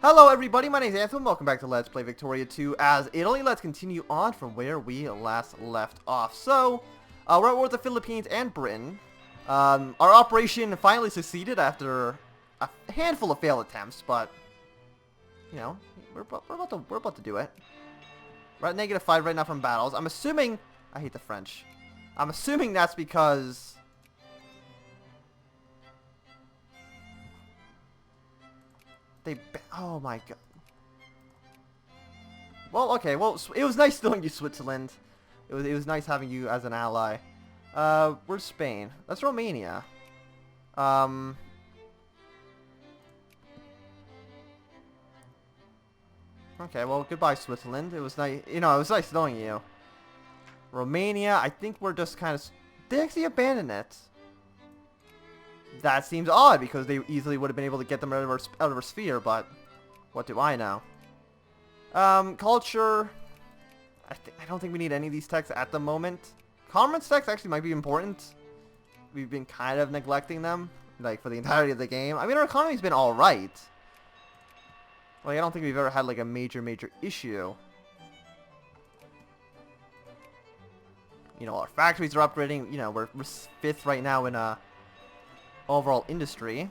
Hello everybody, my name is Anthony, welcome back to Let's Play Victoria 2 as Italy. Let's continue on from where we last left off. So, we're at war with the Philippines and Britain. Our operation finally succeeded after a handful of failed attempts, but, you know, we're about to do it. We're at -5 right now from battles. I'm assuming, I hate the French. I'm assuming that's because oh my god. Well, okay. Well, it was nice knowing you, Switzerland. It was nice having you as an ally. Where's Spain? That's Romania. Okay. Well, goodbye, Switzerland. It was nice. You know, it was nice knowing you. Romania. I think we're just kind of. They actually abandoned it. That seems odd because they easily would have been able to get them out of our sphere, but what do I know? Culture. I don't think we need any of these texts at the moment. Commerce texts actually might be important. We've been kind of neglecting them, like, for the entirety of the game. I mean, our economy's been alright. Like, I don't think we've ever had, like, a major issue. You know, our factories are upgrading. You know, we're 5th right now in, overall industry.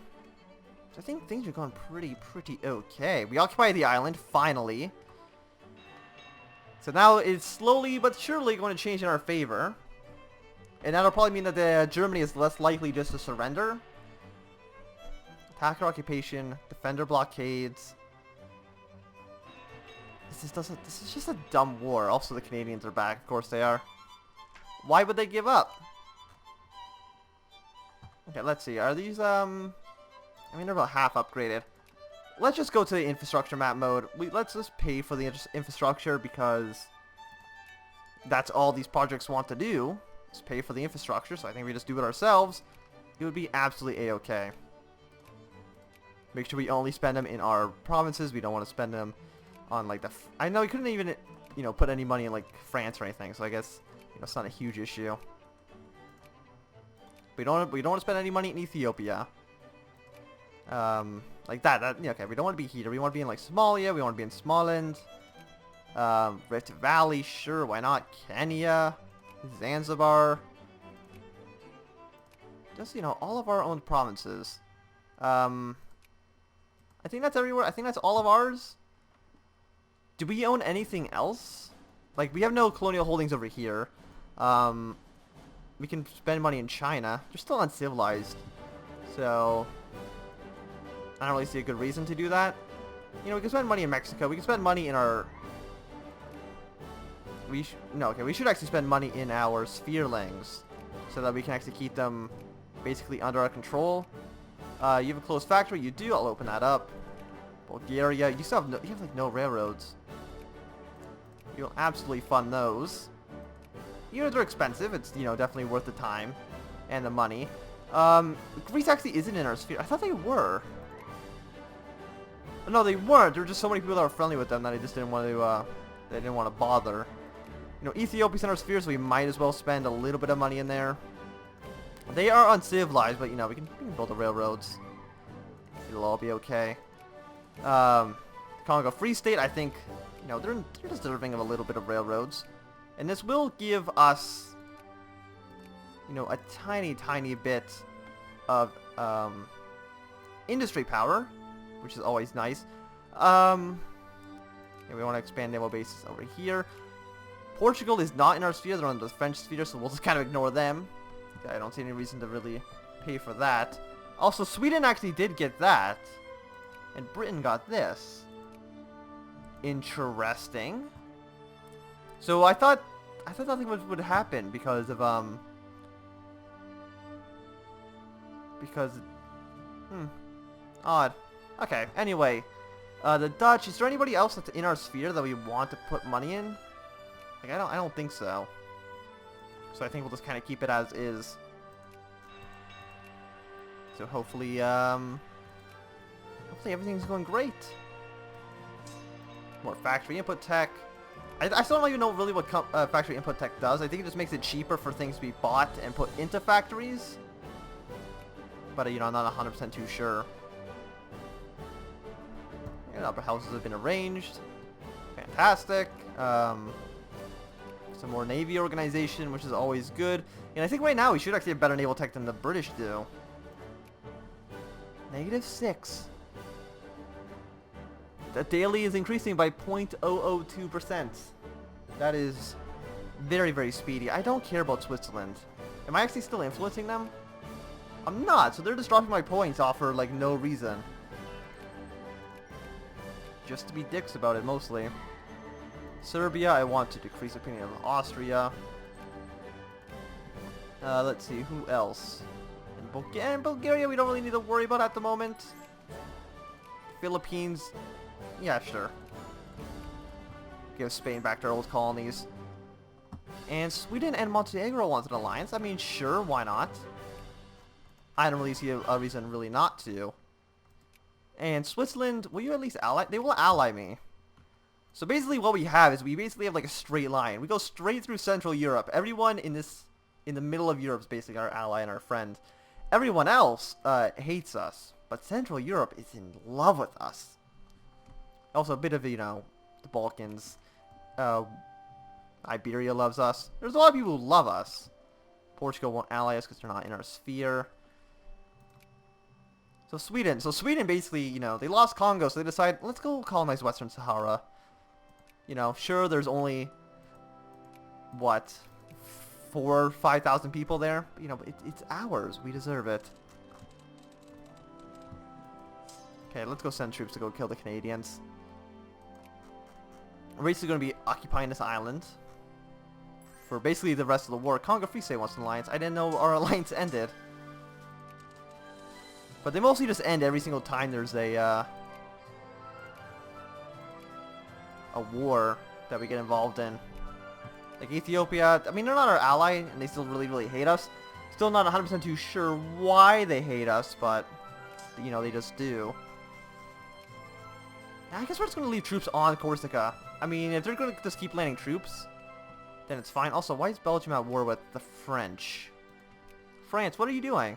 So I think things are going pretty okay. We occupy the island, finally. So now it's slowly but surely going to change in our favor. And that'll probably mean that Germany is less likely just to surrender. Attacker occupation, defender blockades. This is just a dumb war. Also, the Canadians are back. Of course they are. Why would they give up? Okay, let's see. Are these, I mean, they're about half upgraded. Let's just go to the infrastructure map mode. Let's just pay for the infrastructure because that's all these projects want to do. Is pay for the infrastructure, so I think we just do it ourselves. It would be absolutely a-okay. Make sure we only spend them in our provinces. We don't want to spend them on, like, I know we couldn't even, you know, put any money in, like, France or anything, so I guess, you know, it's not a huge issue. We don't want to spend any money in Ethiopia. Like that. Yeah, okay. We don't want to be here. We want to be in, like, Somalia. We want to be in Somaliland. Rift Valley. Sure, why not? Kenya, Zanzibar. Just, you know, all of our own provinces. I think that's everywhere. I think that's all of ours. Do we own anything else? Like, we have no colonial holdings over here. We can spend money in China. They're still uncivilized. So, I don't really see a good reason to do that. You know, we can spend money in Mexico. We can spend money in our... we should actually spend money in our spherelings. So that we can actually keep them basically under our control. You have a closed factory. You do. I'll open that up. Bulgaria. You still have you have, like, no railroads. You'll absolutely fund those. Even if they're expensive, it's, you know, definitely worth the time and the money. Greece actually isn't in our sphere. I thought they were. No, they weren't. There were just so many people that were friendly with them that I just didn't want to, they didn't want to bother. You know, Ethiopia's in our sphere, so we might as well spend a little bit of money in there. They are uncivilized, but, you know, we can build the railroads. It'll all be okay. Congo Free State, I think, you know, they're deserving of a little bit of railroads. And this will give us, you know, a tiny bit of industry power, which is always nice. Yeah, we want to expand naval bases over here. Portugal is not in our sphere. They're on the French sphere, so we'll just kind of ignore them. I don't see any reason to really pay for that. Also, Sweden actually did get that. And Britain got this. Interesting. So I thought nothing would happen because of odd. Okay. Anyway, the Dutch. Is there anybody else that's in our sphere that we want to put money in? Like, I don't think so. So I think we'll just kind of keep it as is. So hopefully everything's going great. More factory input tech. I still don't even know really what factory input tech does. I think it just makes it cheaper for things to be bought and put into factories. But, you know, I'm not 100% too sure. And upper houses have been arranged. Fantastic. Some more Navy organization, which is always good. And I think right now we should actually have better naval tech than the British do. -6. The daily is increasing by 0.002%. That is very, very speedy. I don't care about Switzerland. Am I actually still influencing them? I'm not, so they're just dropping my points off for, like, no reason. Just to be dicks about it, mostly. Serbia, I want to decrease opinion of Austria. Let's see, who else? In Bulgaria, we don't really need to worry about at the moment. Philippines, yeah, sure. Give Spain back their old colonies. And Sweden and Montenegro want an alliance. I mean, sure, why not? I don't really see a reason really not to. And Switzerland, will you at least ally? They will ally me. So basically what we have is we basically have like a straight line. We go straight through Central Europe. Everyone in the middle of Europe is basically our ally and our friend. Everyone else hates us. But Central Europe is in love with us. Also a bit of, you know, the Balkans. Iberia loves us. There's a lot of people who love us. Portugal won't ally us because they're not in our sphere. So Sweden basically, you know, they lost Congo, so they decide, let's go colonize Western Sahara. You know, sure, there's only, what, 4,000 or 5,000 people there? But, you know, it's ours. We deserve it. Okay, let's go send troops to go kill the Canadians. We're basically going to be occupying this island for basically the rest of the war. Congo Free State wants an alliance. I didn't know our alliance ended. But they mostly just end every single time there's a war that we get involved in. Like Ethiopia, I mean, they're not our ally, and they still really, really hate us. Still not 100% too sure why they hate us, but, you know, they just do. I guess we're just going to leave troops on Corsica. I mean, if they're going to just keep landing troops, then it's fine. Also, why is Belgium at war with the French? France, what are you doing?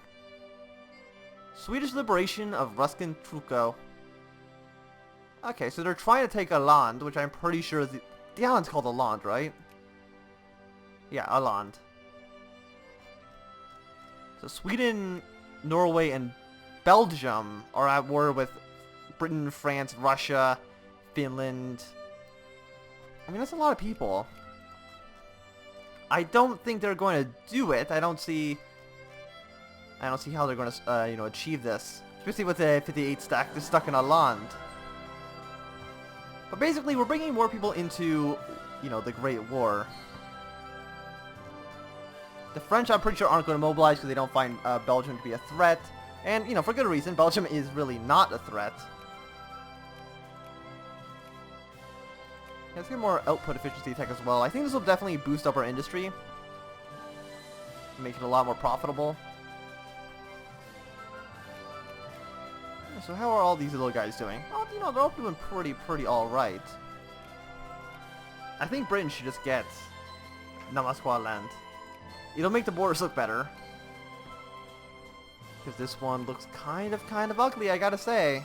Swedish liberation of Ruskin Truco. Okay, so they're trying to take Åland, which I'm pretty sure is the island's called Åland, right? Yeah, Åland. So Sweden, Norway, and Belgium are at war with Britain, France, Russia, Finland. I mean, that's a lot of people. I don't think they're going to do it. I don't see how they're going to, you know, achieve this. Especially with the 58 stack, they're stuck in Åland. But basically, we're bringing more people into, you know, the Great War. The French, I'm pretty sure, aren't going to mobilize because they don't find Belgium to be a threat. And, you know, for good reason, Belgium is really not a threat. Let's get more output efficiency tech as well. I think this will definitely boost up our industry. Make it a lot more profitable. So how are all these little guys doing? Oh, you know, they're all doing pretty alright. I think Britain should just get Namaskwa land. It'll make the borders look better. Because this one looks kind of ugly, I gotta say.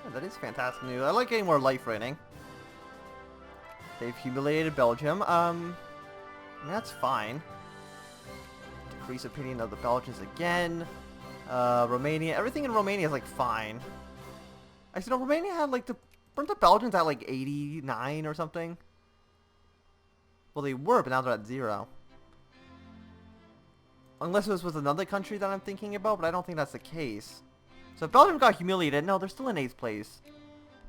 Yeah, that is fantastic news. I like getting more life rating. They've humiliated Belgium. That's fine. Decrease opinion of the Belgians again. Romania. Everything in Romania is like fine. I see, no, Romania had like weren't the Belgians at like 89 or something? Well, they were, but now they're at 0. Unless it was with another country that I'm thinking about, but I don't think that's the case. So if Belgium got humiliated, no, they're still in 8th place.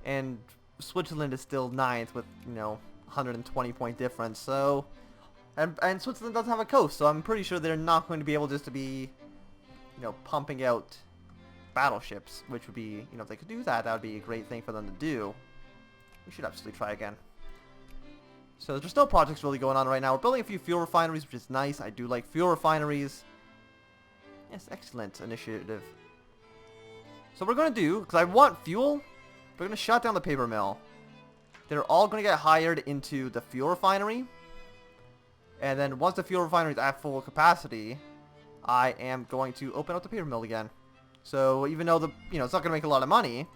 And Switzerland is still 9th with, you know, 120 point difference. So, and Switzerland doesn't have a coast, so I'm pretty sure they're not going to be able just to be, you know, pumping out battleships, which would be, you know, if they could do that, that would be a great thing for them to do. We should absolutely try again. So there's no projects really going on right now. We're building a few fuel refineries, which is nice. I do like fuel refineries. Yes, excellent initiative. So we're going to do, because I want fuel, we're going to shut down the paper mill. They're all going to get hired into the fuel refinery. And then once the fuel refinery is at full capacity, I am going to open up the paper mill again. So even though it's not going to make a lot of money,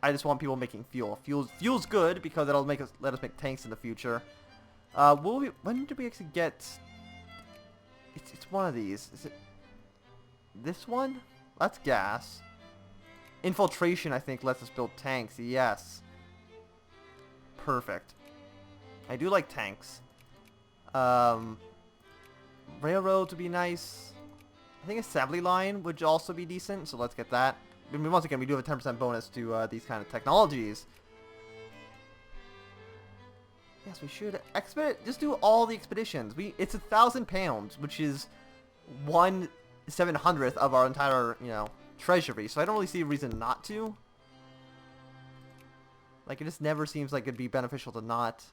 I just want people making fuel. Fuel's good because it'll let us make tanks in the future. When did we actually get? It's one of these. Is it this one? That's gas. Infiltration, I think, lets us build tanks. Yes. Perfect. I do like tanks. Railroad would be nice. I think assembly line would also be decent, so let's get that. I mean, once again, we do have a 10% bonus to these kind of technologies. Yes, we should just do all the expeditions. It's 1,000 pounds, which is 1/700th of our entire, treasury. So I don't really see a reason not to. Like, it just never seems like it'd be beneficial to not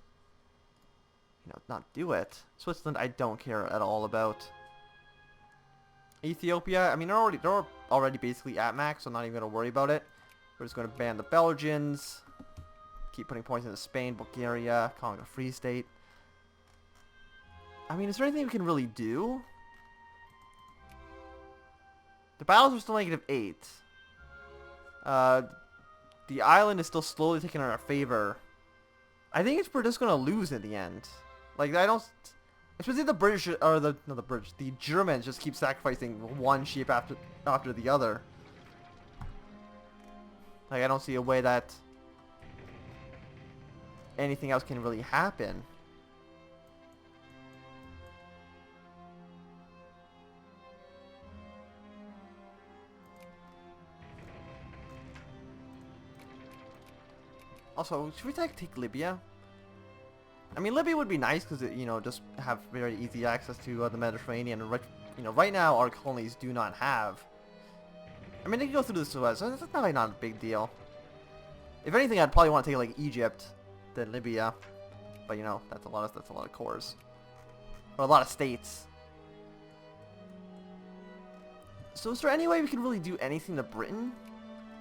do it. Switzerland, I don't care at all about. Ethiopia, I mean, they're already basically at max, so I'm not even going to worry about it. We're just going to ban the Belgians. Keep putting points into Spain, Bulgaria, calling it a free state. I mean, is there anything we can really do? The battles are still -8. The island is still slowly taking in our favor. I think we're just going to lose in the end. Like, I don't... Especially the British, or not the British, the Germans just keep sacrificing one sheep after the other. Like, I don't see a way that anything else can really happen. Also, should we take Libya? I mean, Libya would be nice because it, just have very easy access to the Mediterranean. Right now our colonies do not have. I mean, they can go through the Suez, so that's not a big deal. If anything, I'd probably want to take like Egypt, then Libya, but that's a lot of cores, or a lot of states. So is there any way we can really do anything to Britain?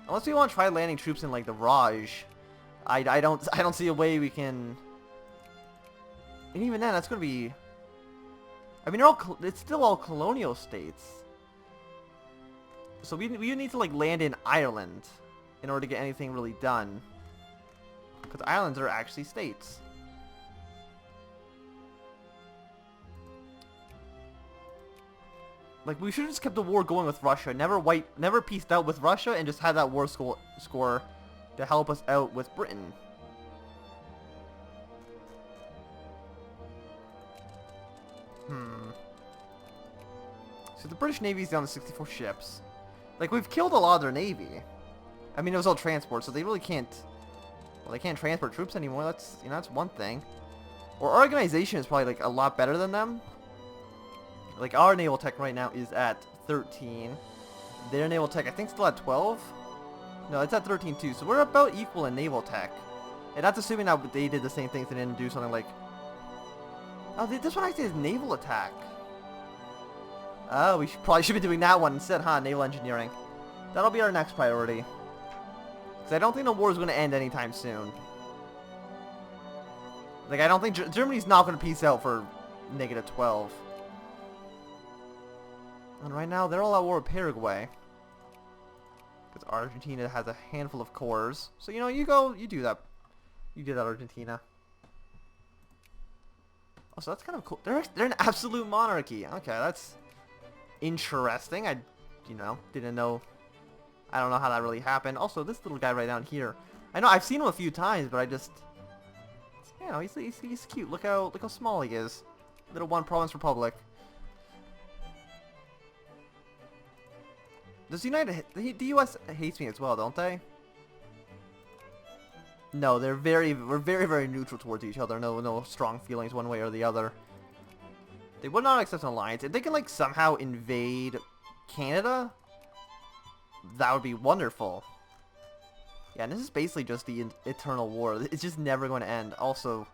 Unless we want to try landing troops in like the Raj, I don't see a way we can. And even then, that's going to be... I mean, it's still all colonial states. So we need to, like, land in Ireland in order to get anything really done. Because islands are actually states. Like, we should have just kept the war going with Russia. Never peaced out with Russia and just had that war score to help us out with Britain. So the British Navy's down to 64 ships. Like, we've killed a lot of their navy. I mean, it was all transport, so they really can't... Well, they can't transport troops anymore. That's, that's one thing. Our organization is probably, like, a lot better than them. Like, our naval tech right now is at 13. Their naval tech, I think, still at 12? No, it's at 13 too. So we're about equal in naval tech. And that's assuming that they did the same things and didn't do something like... Oh, this one actually is naval attack. Oh, we probably should be doing that one instead, huh? Naval engineering. That'll be our next priority. Because I don't think the war is going to end anytime soon. Like, I don't think... Germany's not going to peace out for -12. And right now, they're all at war with Paraguay. Because Argentina has a handful of cores. So, you do that. You do that, Argentina. Oh, so that's kind of cool. They're an absolute monarchy. Okay, that's interesting. I, didn't know. I don't know how that really happened. Also, this little guy right down here. I know I've seen him a few times, but I just, he's cute. Look how small he is. Little one province republic. Does the U.S. hates me as well, don't they? No, we're very, very neutral towards each other. No strong feelings one way or the other. They would not accept an alliance. If they can, like, somehow invade Canada, that would be wonderful. Yeah, and this is basically just the eternal war. It's just never going to end. Also,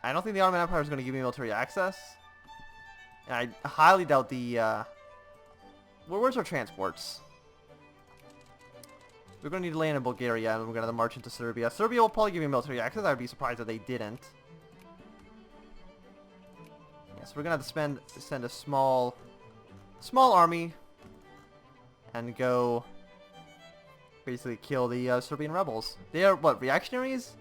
I don't think the Ottoman Empire is going to give me military access. And I highly doubt the... Where's our transports? We're going to need to land in Bulgaria, and we're going to march into Serbia. Serbia will probably give me military access. I would be surprised if they didn't. Yeah, So we're gonna have to send a small army and go basically kill the Serbian rebels. They are what, reactionaries?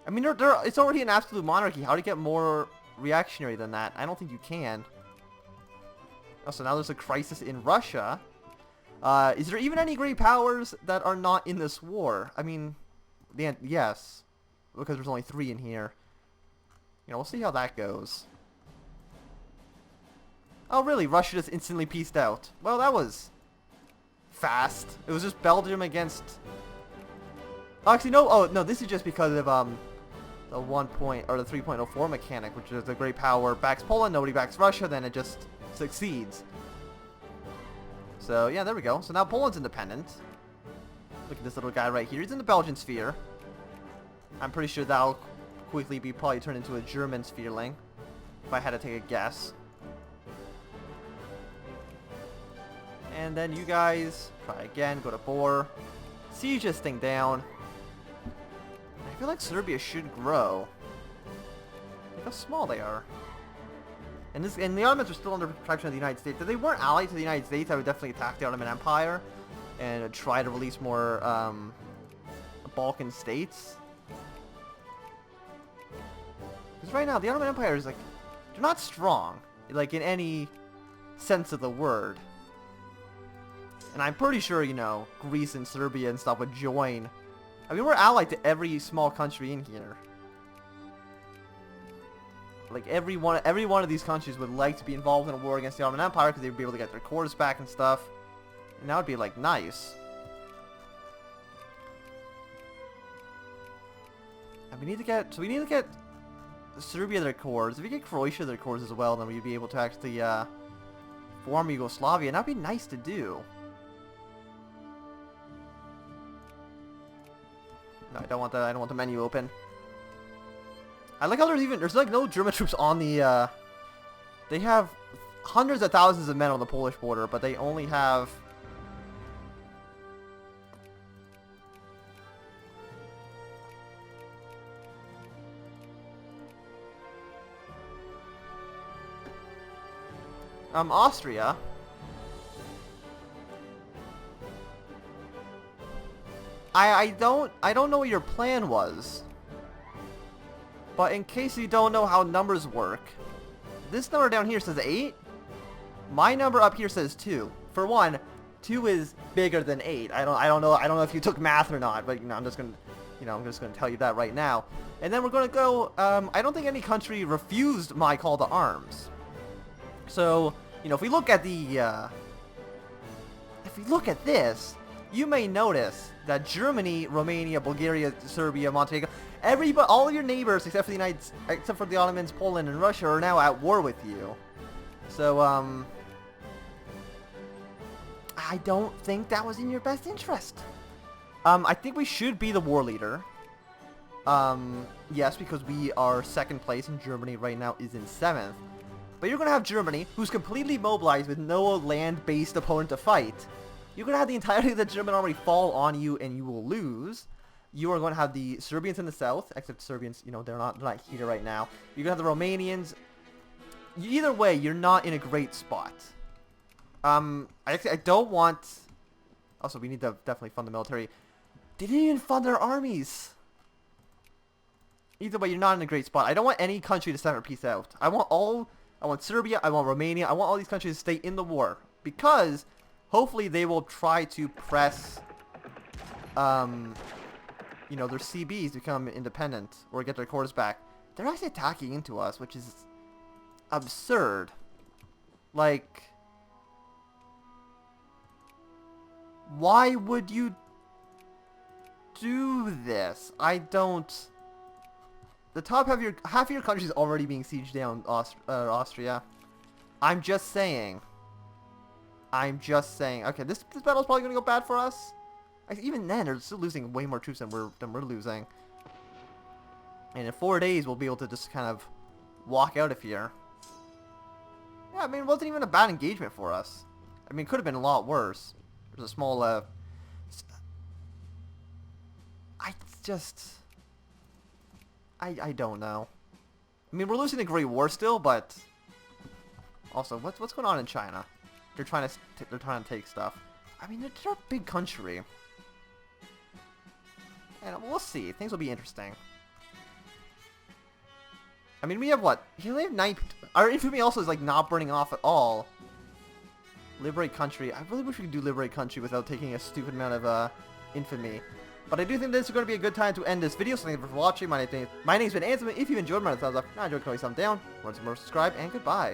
I mean, it's already an absolute monarchy. How do you get more reactionary than that? I don't think you can. Oh, so now there's a crisis in Russia. Is there even any great powers that are not in this war? I mean, yes, because there's only 3 in here. You know, we'll see how that goes. Oh, really? Russia just instantly peaced out. Well, that was fast. It was just Belgium against... Oh, actually, no. Oh, no, this is just because of, the 3.04 mechanic, which is a great power backs Poland, nobody backs Russia, then it just succeeds. So, yeah, there we go. So now Poland's independent. Look at this little guy right here. He's in the Belgian sphere. I'm pretty sure that'll quickly be probably turned into a German sphereling, if I had to take a guess. And then you guys try again, go to Bor, siege this thing down. I feel like Serbia should grow. Look how small they are. And the Ottomans are still under protection of the United States. If they weren't allied to the United States, I would definitely attack the Ottoman Empire and try to release more Balkan states. Because right now, the Ottoman Empire is like, they're not strong, like in any sense of the word. And I'm pretty sure, you know, Greece and Serbia and stuff would join. I mean, we're allied to every small country in here. Like, every one of these countries would like to be involved in a war against the Ottoman Empire because they would be able to get their cores back and stuff. And that would be, like, nice. And we need to get Serbia their cores. If we get Croatia their cores as well, then we'd be able to actually form Yugoslavia, and that'd be nice to do. No, I don't want the menu open. I like how there's like no German troops on the they have hundreds of thousands of men on the Polish border, but they only have Austria. I don't know what your plan was. But in case you don't know how numbers work, this number down here says 8. My number up here says 2. For one, 2 is bigger than 8. I don't know if you took math or not, but you know, I'm just gonna tell you that right now. And then we're gonna go. I don't think any country refused my call to arms. So you know, if we look at this, you may notice that Germany, Romania, Bulgaria, Serbia, Montenegro, all of your neighbors except for the Ottomans, Poland, and Russia are now at war with you. So I don't think that was in your best interest. I think we should be the war leader. Yes, because we are 2nd place and Germany right now is in 7th. But you're going to have Germany, who's completely mobilized with no land-based opponent to fight. You're going to have the entirety of the German army fall on you and you will lose. You are going to have the Serbians in the south, except Serbians, you know, they're not here right now. You're going to have the Romanians. Either way, you're not in a great spot. I don't want... Also, we need to definitely fund the military. They didn't even fund their armies. Either way, you're not in a great spot. I don't want any country to send or peace out. I want Serbia, I want Romania, I want all these countries to stay in the war. Because hopefully they will try to press, you know, their CBs to become independent or get their cores back. They're actually attacking into us, which is absurd. Like, why would you do this? I don't... The top half of your country is already being sieged down, Austria. I'm just saying. Okay, this battle's probably gonna go bad for us. Even then, they're still losing way more troops than we're losing. And in 4 days, we'll be able to just kind of walk out of here. Yeah, I mean, it wasn't even a bad engagement for us. I mean, it could have been a lot worse. There's a small, I don't know. I mean, we're losing the Great War still, but also, what's going on in China? They're trying to take stuff. I mean, they're a big country, and we'll see. Things will be interesting. I mean, we have what? We only have 9. Our infamy also is like not burning off at all. Liberate country. I really wish we could do liberate country without taking a stupid amount of infamy. But I do think this is going to be a good time to end this video. So thank you for watching. My name's been Anthem. If you enjoyed, my thumbs up. If not enjoyed, click thumbs down. Want some more, subscribe, and goodbye.